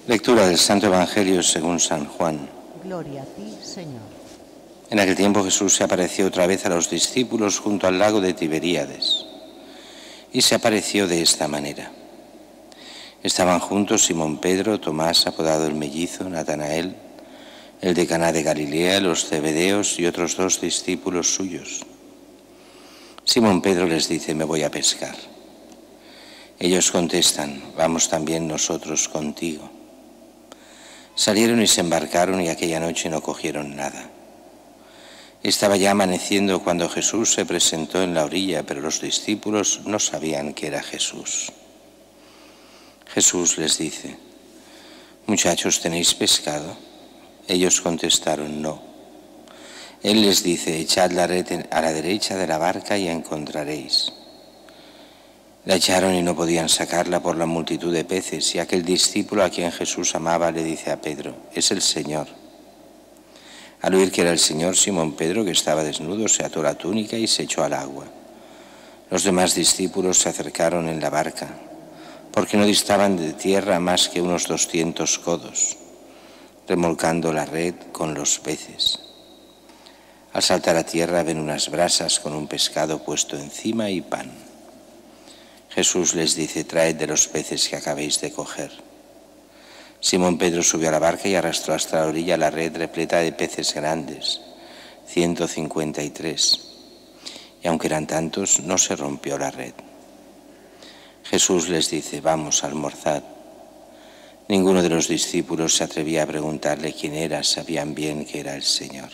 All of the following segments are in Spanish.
Lectura del Santo Evangelio según San Juan. Gloria a ti, Señor. En aquel tiempo Jesús se apareció otra vez a los discípulos junto al lago de Tiberíades. Y se apareció de esta manera. Estaban juntos Simón Pedro, Tomás, apodado el Mellizo, Natanael, el de Caná de Galilea, los Zebedeos y otros 2 discípulos suyos. Simón Pedro les dice: me voy a pescar. Ellos contestan: vamos también nosotros contigo. Salieron y se embarcaron, y aquella noche no cogieron nada. Estaba ya amaneciendo cuando Jesús se presentó en la orilla, pero los discípulos no sabían que era Jesús. Jesús les dice: muchachos, ¿tenéis pescado? Ellos contestaron: no. Él les dice: echad la red a la derecha de la barca y encontraréis. La echaron y no podían sacarla por la multitud de peces, y aquel discípulo a quien Jesús amaba le dice a Pedro: es el Señor. Al oír que era el Señor, Simón Pedro, que estaba desnudo, se ató la túnica y se echó al agua. Los demás discípulos se acercaron en la barca, porque no distaban de tierra más que unos 200 codos, remolcando la red con los peces. Al saltar a tierra ven unas brasas con un pescado puesto encima y pan. Jesús les dice: traed de los peces que acabéis de coger. Simón Pedro subió a la barca y arrastró hasta la orilla la red repleta de peces grandes, 153. Y aunque eran tantos, no se rompió la red. Jesús les dice: vamos, almorzad. Ninguno de los discípulos se atrevía a preguntarle quién era, sabían bien que era el Señor.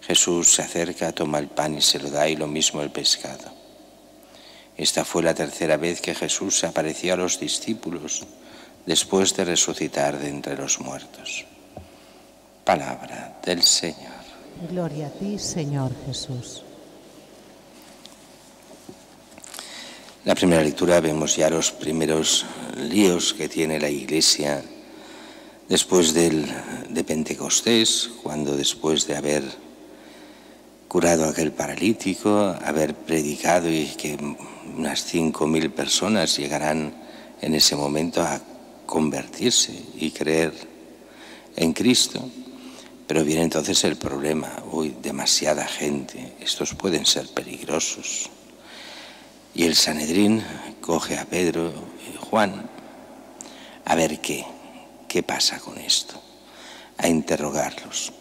Jesús se acerca, toma el pan y se lo da, y lo mismo el pescado. Esta fue la tercera vez que Jesús se apareció a los discípulos después de resucitar de entre los muertos. Palabra del Señor. Gloria a ti, Señor Jesús. En la primera lectura vemos ya los primeros líos que tiene la Iglesia después de Pentecostés, cuando después de haber curado a aquel paralítico, haber predicado, y que unas 5.000 personas llegarán en ese momento a convertirse y creer en Cristo. Pero viene entonces el problema: demasiada gente, estos pueden ser peligrosos. Y el Sanedrín coge a Pedro y Juan a ver qué pasa con esto, a interrogarlos.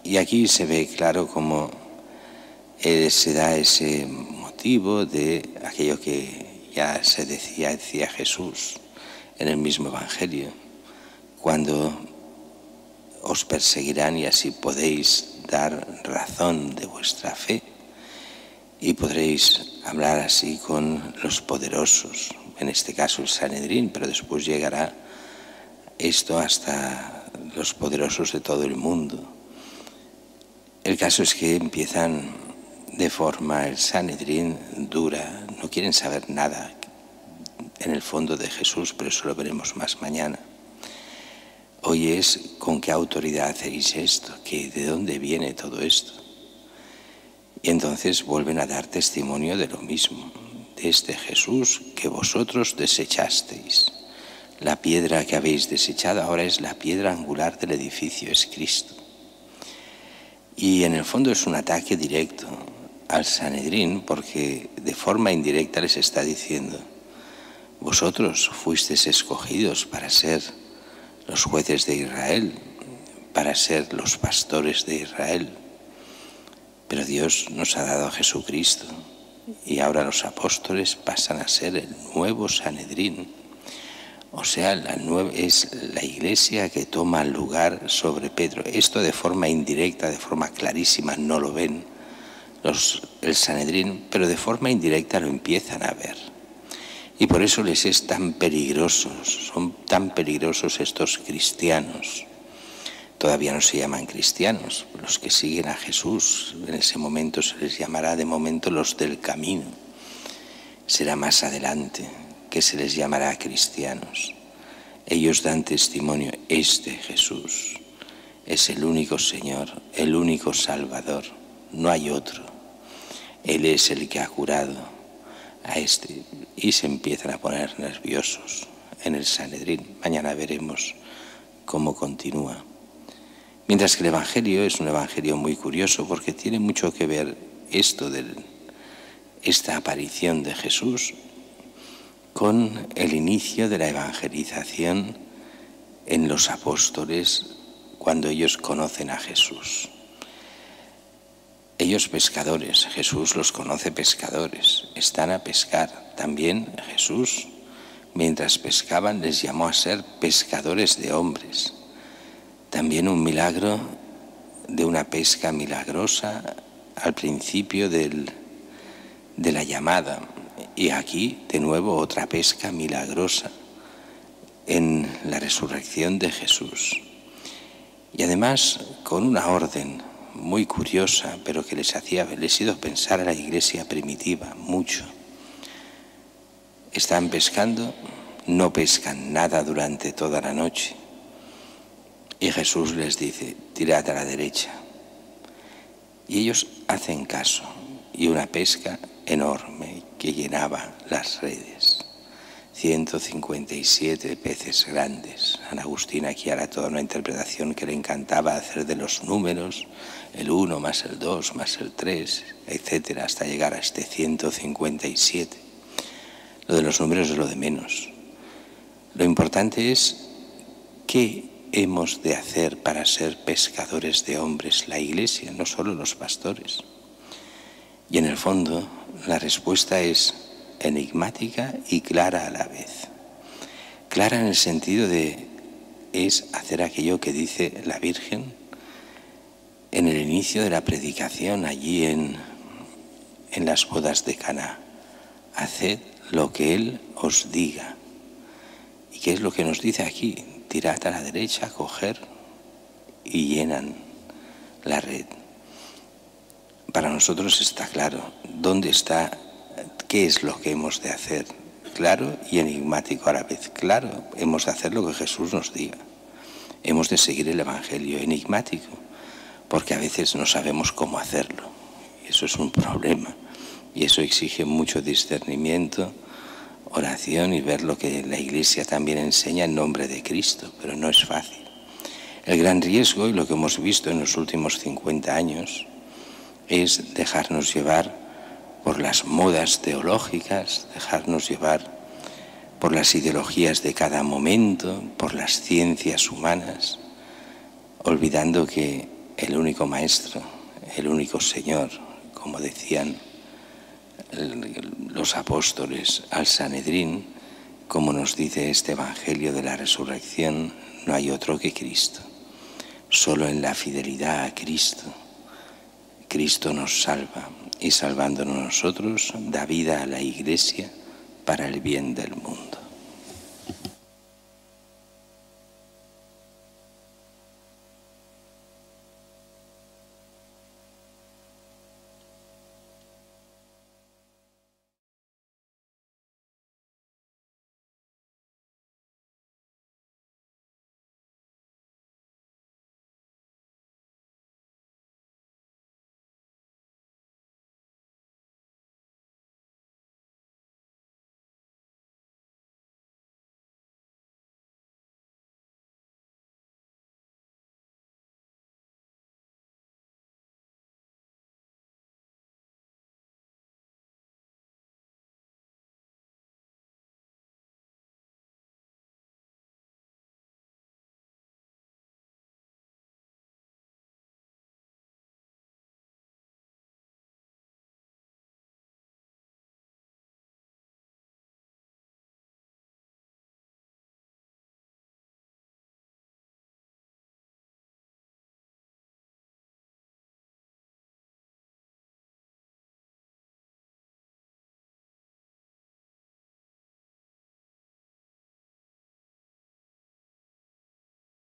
Y aquí se ve claro cómo se da ese motivo de aquello que ya se decía Jesús en el mismo Evangelio: cuando os perseguirán, y así podéis dar razón de vuestra fe y podréis hablar así con los poderosos, en este caso el Sanedrín, pero después llegará esto hasta los poderosos de todo el mundo. El caso es que empiezan de forma, el Sanedrín, dura, no quieren saber nada en el fondo de Jesús, pero eso lo veremos más mañana. Hoy es: ¿con qué autoridad hacéis esto? ¿De dónde viene todo esto? Y entonces vuelven a dar testimonio de lo mismo, de este Jesús que vosotros desechasteis. La piedra que habéis desechado ahora es la piedra angular del edificio, es Cristo. Y en el fondo es un ataque directo al Sanedrín, porque de forma indirecta les está diciendo: vosotros fuisteis escogidos para ser los jueces de Israel, para ser los pastores de Israel, pero Dios nos ha dado a Jesucristo, y ahora los apóstoles pasan a ser el nuevo Sanedrín. O sea, es la Iglesia que toma lugar sobre Pedro. Esto de forma indirecta, de forma clarísima, no lo ven el Sanedrín, pero de forma indirecta lo empiezan a ver. Y por eso les es tan peligrosos, son tan peligrosos estos cristianos. Todavía no se llaman cristianos, los que siguen a Jesús. En ese momento se les llamará de momento los del camino. Será más adelante que se les llamará cristianos. Ellos dan testimonio: este Jesús es el único Señor, el único Salvador, no hay otro. Él es el que ha curado a este. Y se empiezan a poner nerviosos. en el Sanedrín. Mañana veremos cómo continúa. Mientras que el Evangelio es un Evangelio muy curioso porque tiene mucho que ver esta aparición de Jesús con el inicio de la evangelización en los apóstoles cuando ellos conocen a Jesús. Ellos pescadores, Jesús los conoce pescadores, están a pescar. También Jesús, mientras pescaban, les llamó a ser pescadores de hombres. También un milagro de una pesca milagrosa al principio de la llamada. Y aquí, de nuevo, otra pesca milagrosa en la resurrección de Jesús. Y además, con una orden muy curiosa, pero que les hizo pensar a la iglesia primitiva mucho. Están pescando, no pescan nada durante toda la noche. Y Jesús les dice, tirad a la derecha. Y ellos hacen caso, y una pesca enorme que llenaba las redes. 157 peces grandes. San Agustín aquí hará toda una interpretación que le encantaba hacer de los números, el 1 más el 2 más el 3, etcétera, hasta llegar a este 157. Lo de los números es lo de menos. Lo importante es qué hemos de hacer para ser pescadores de hombres, la Iglesia, no solo los pastores. Y en el fondo la respuesta es enigmática y clara a la vez. Clara en el sentido de es hacer aquello que dice la Virgen en el inicio de la predicación allí en las bodas de Caná. Haced lo que Él os diga. ¿Y qué es lo que nos dice aquí? Tirad a la derecha, coger y llenan la red. Para nosotros está claro dónde está, qué es lo que hemos de hacer. Claro y enigmático a la vez. Claro, hemos de hacer lo que Jesús nos diga. Hemos de seguir el Evangelio. Enigmático, porque a veces no sabemos cómo hacerlo. Y eso es un problema. Y eso exige mucho discernimiento, oración y ver lo que la Iglesia también enseña en nombre de Cristo, pero no es fácil. El gran riesgo, y lo que hemos visto en los últimos 50 años, es dejarnos llevar por las modas teológicas, dejarnos llevar por las ideologías de cada momento, por las ciencias humanas, olvidando que el único Maestro, el único Señor, como decían los apóstoles al Sanedrín, como nos dice este Evangelio de la Resurrección, no hay otro que Cristo. Solo en la fidelidad a Cristo, Cristo nos salva, y salvándonos nosotros, da vida a la Iglesia para el bien del mundo.